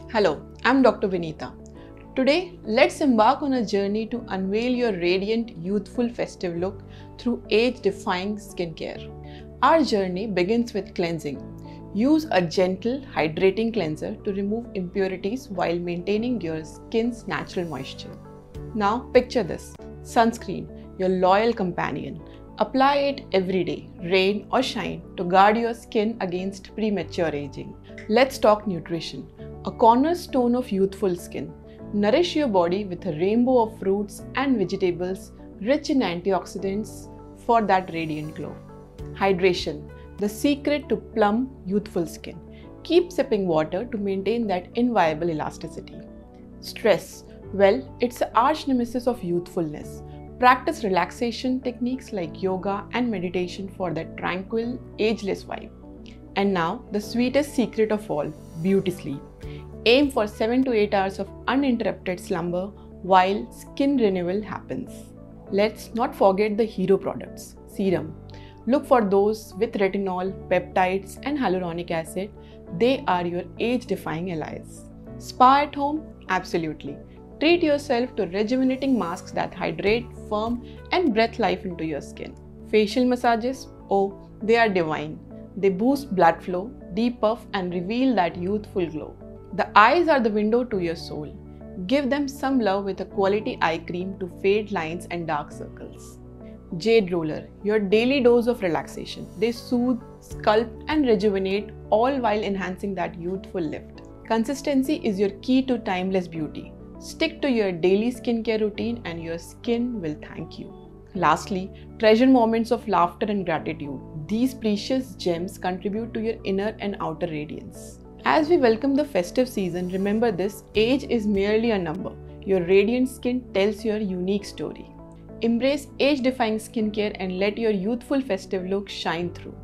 Hello, I'm Dr. Vinita. Today, let's embark on a journey to unveil your radiant, youthful, festive look through age-defying skincare. Our journey begins with cleansing. Use a gentle, hydrating cleanser to remove impurities while maintaining your skin's natural moisture. Now, picture this. Sunscreen, your loyal companion. Apply it every day, rain or shine, to guard your skin against premature aging. Let's talk nutrition, a cornerstone of youthful skin. Nourish your body with a rainbow of fruits and vegetables rich in antioxidants for that radiant glow. Hydration, the secret to plump, youthful skin. Keep sipping water to maintain that inviolable elasticity. Stress, well, it's the arch nemesis of youthfulness. Practice relaxation techniques like yoga and meditation for that tranquil, ageless vibe. And now, the sweetest secret of all, beauty sleep. Aim for 7 to 8 hours of uninterrupted slumber while skin renewal happens. Let's not forget the hero products. Serum. Look for those with retinol, peptides and hyaluronic acid. They are your age-defying allies. Spa at home? Absolutely. Treat yourself to rejuvenating masks that hydrate, firm and breathe life into your skin. Facial massages? Oh, they are divine. They boost blood flow, depuff and reveal that youthful glow. The eyes are the window to your soul. Give them some love with a quality eye cream to fade lines and dark circles. Jade Roller, your daily dose of relaxation. They soothe, sculpt and rejuvenate, all while enhancing that youthful lift. Consistency is your key to timeless beauty. Stick to your daily skincare routine and your skin will thank you. Lastly, treasure moments of laughter and gratitude. These precious gems contribute to your inner and outer radiance. As we welcome the festive season, remember this: age is merely a number. Your radiant skin tells your unique story. Embrace age-defying skincare and let your youthful festive look shine through.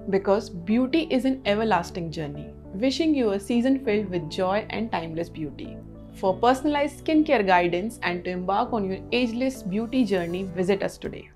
Because beauty is an everlasting journey. Wishing you a season filled with joy and timeless beauty. For personalized skincare guidance and to embark on your ageless beauty journey, visit us today.